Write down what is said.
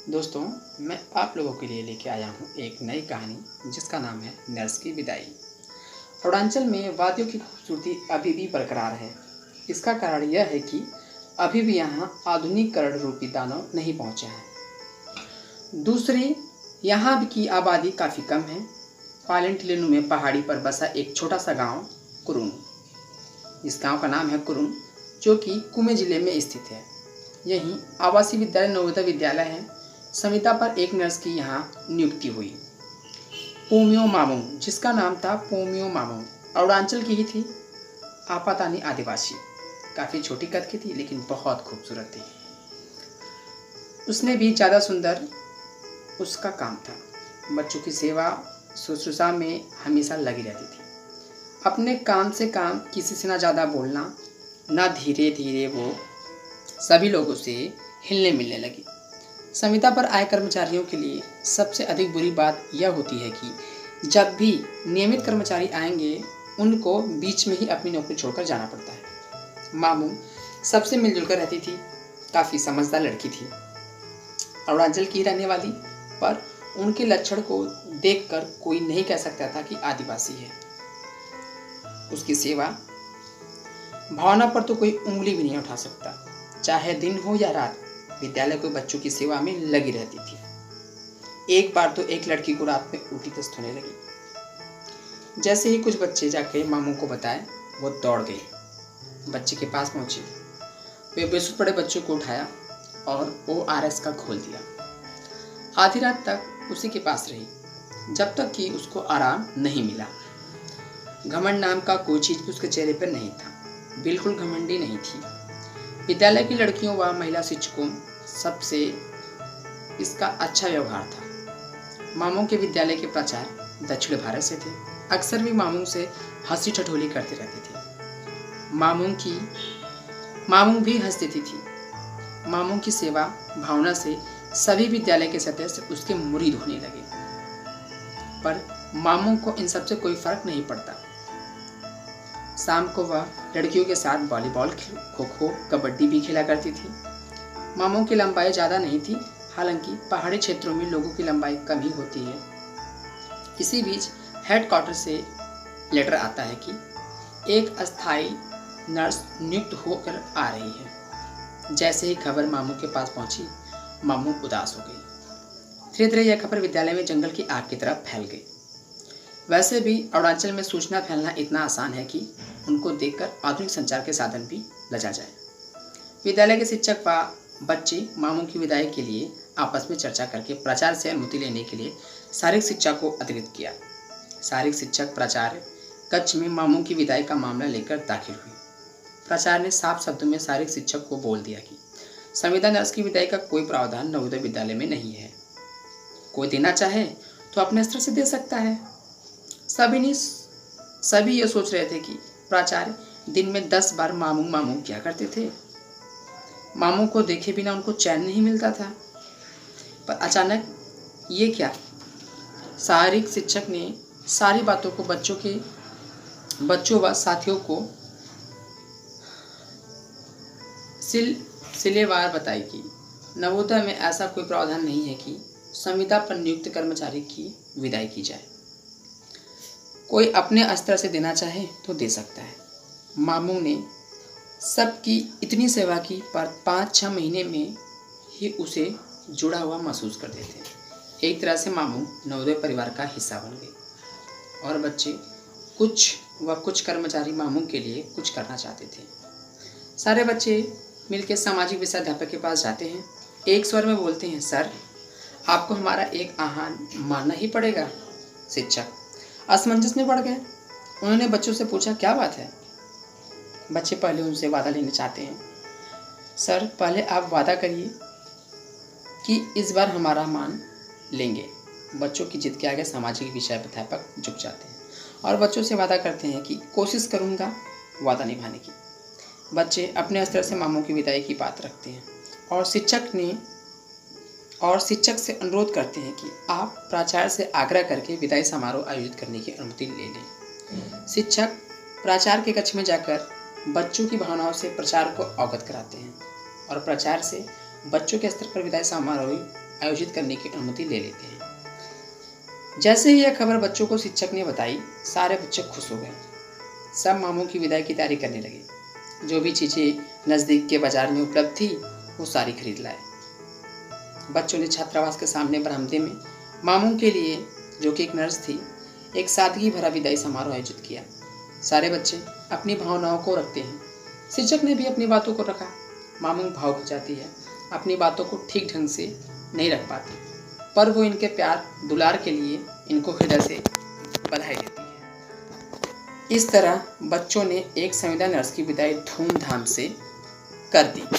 दोस्तों, मैं आप लोगों के लिए लेके आया हूँ एक नई कहानी जिसका नाम है नर्स की विदाई। अरुणाचल में वादियों की खूबसूरती अभी भी बरकरार है। इसका कारण यह है कि अभी भी यहाँ आधुनिकीकरण रूपी दानव नहीं पहुँचे हैं। दूसरी, यहाँ की आबादी काफ़ी कम है। पालेंटिलेनु में पहाड़ी पर बसा एक छोटा सा गांव कुरुन, इस गांव का नाम है कुरुन, जो कि कुमे जिले में स्थित है। यहीं आवासीय विद्यालय नवोदय विद्यालय है। संविदा पर एक नर्स की यहाँ नियुक्ति हुई। पोमियो मामोंग, जिसका नाम था पोमियो मामोंग, अरुणाचल की ही थी, आपातानी आदिवासी। काफ़ी छोटी कद की थी लेकिन बहुत खूबसूरत थी। उसने भी ज़्यादा सुंदर उसका काम था। बच्चों की सेवा शुश्रूषा में हमेशा लगी रहती थी। अपने काम से काम, किसी से ना ज़्यादा बोलना, ना धीरे धीरे वो सभी लोगों से हिलने मिलने लगी। संविदा पर आए कर्मचारियों के लिए सबसे अधिक बुरी बात यह होती है कि जब भी नियमित कर्मचारी आएंगे उनको बीच में ही अपनी नौकरी छोड़कर जाना पड़ता है। मामू सबसे मिलजुल कर रहती थी, काफ़ी समझदार लड़की थी, अरुणाचल की रहने वाली, पर उनके लक्षण को देखकर कोई नहीं कह सकता था कि आदिवासी है। उसकी सेवा भावना पर तो कोई उंगली भी नहीं उठा सकता। चाहे दिन हो या रात, विद्यालय को बच्चों की सेवा में लगी रहती थी। एक बार तो एक लड़की को रात में उल्टी दस्त होने लगी। जैसे ही कुछ बच्चे जाके मामू को बताए, वो दौड़ गई, बच्चे के पास पहुंची। वे बेसुध पड़े बच्चों को उठाया और ORS का घोल दिया। आधी रात तक उसी के पास रही, जब तक कि उसको आराम नहीं मिला। घमंड नाम का कोई चीज भी उसके चेहरे पर नहीं था, बिल्कुल घमंडी नहीं थी। विद्यालय की लड़कियों व महिला शिक्षकों सबसे इसका अच्छा व्यवहार था। मामू के विद्यालय के प्राचार्य दक्षिण भारत से थे, अक्सर भी मामू से हंसी ठठोली करते रहते थे। मामू भी हंस देती थी। मामू की सेवा भावना से सभी विद्यालय के सदस्य उसके मुरीद होने लगे, पर मामू को इन सबसे कोई फर्क नहीं पड़ता। शाम को वह लड़कियों के साथ वॉलीबॉल, खो खो, कबड्डी भी खेला करती थी। मामू की लंबाई ज़्यादा नहीं थी, हालांकि पहाड़ी क्षेत्रों में लोगों की लंबाई कम ही होती है। इसी बीच हेडक्वार्टर से लेटर आता है कि एक अस्थायी नर्स नियुक्त होकर आ रही है। जैसे ही खबर मामू के पास पहुंची, मामू उदास हो गई। धीरे धीरे यह खबर विद्यालय में जंगल की आग की तरह फैल गई। वैसे भी अरुणाचल में सूचना फैलना इतना आसान है कि उनको देखकर आधुनिक संचार के साधन भी लजा जाए। विद्यालय के शिक्षक व बच्चे मामू की विदाई के लिए आपस में चर्चा करके प्राचार्य से अनुमति लेने के लिए शारीरिक शिक्षा को अधिकृत किया। शारीरिक शिक्षक प्राचार्य कक्ष में मामू की विदाई का मामला लेकर दाखिल हुई। प्राचार्य ने साफ शब्दों में शारीरिक शिक्षक को बोल दिया कि संविदा नर्स की विदाई का कोई प्रावधान नवोदय विद्यालय में नहीं है। कोई देना चाहे तो अपने स्तर से दे सकता है। सभी ये सोच रहे थे कि प्राचार्य दिन में 10 बार मामू मामू क्या करते थे। मामू को देखे बिना उनको चैन नहीं मिलता था। पर अचानक ये क्या, शारीरिक शिक्षक ने सारी बातों को बच्चों व साथियों को सिलेवार बताई कि नवोदय में ऐसा कोई प्रावधान नहीं है कि संविदा पर नियुक्त कर्मचारी की विदाई की जाए। कोई अपने स्तर से देना चाहे तो दे सकता है। मामू ने सबकी इतनी सेवा की, पर 5-6 महीने में ही उसे जुड़ा हुआ महसूस करते थे। एक तरह से मामू नवोदय परिवार का हिस्सा बन गए और बच्चे कुछ कर्मचारी मामू के लिए कुछ करना चाहते थे। सारे बच्चे मिलकर सामाजिक विषय अध्यापक के पास जाते हैं। एक स्वर में बोलते हैं, सर आपको हमारा एक आह्वान मानना ही पड़ेगा। शिक्षक असमंजस में पड़ गए। उन्होंने बच्चों से पूछा, क्या बात है? बच्चे पहले उनसे वादा लेना चाहते हैं। सर पहले आप वादा करिए कि इस बार हमारा मान लेंगे। बच्चों की जिद के आगे सामाजिक विषय अध्यापक झुक जाते हैं और बच्चों से वादा करते हैं कि कोशिश करूँगा वादा निभाने की। बच्चे अपने स्तर से मामू की विदाई की बात रखते हैं और शिक्षक से अनुरोध करते हैं कि आप प्राचार्य से आग्रह करके विदाई समारोह आयोजित करने की अनुमति ले लें। शिक्षक प्राचार्य के कक्ष में जाकर बच्चों की भावनाओं से प्राचार्य को अवगत कराते हैं और प्राचार्य से बच्चों के स्तर पर विदाई समारोह आयोजित करने की अनुमति ले लेते हैं। जैसे ही यह खबर बच्चों को शिक्षक ने बताई, सारे बच्चे खुश हो गए। सब मामू की विदाई की तैयारी करने लगे। जो भी चीज़ें नज़दीक के बाजार में उपलब्ध थी वो सारी खरीद लाए। बच्चों ने छात्रावास के सामने बरामदे में मामू के लिए, जो कि एक नर्स थी, एक सादगी भरा विदाई समारोह आयोजित किया। सारे बच्चे अपनी भावनाओं को रखते हैं। शिक्षक ने भी अपनी बातों को रखा। मामू भावुक हो जाती है, अपनी बातों को ठीक ढंग से नहीं रख पाती, पर वो इनके प्यार दुलार के लिए इनको हृदय से बधाई देती है। इस तरह बच्चों ने एक संविदा नर्स की विदाई धूमधाम से कर दी।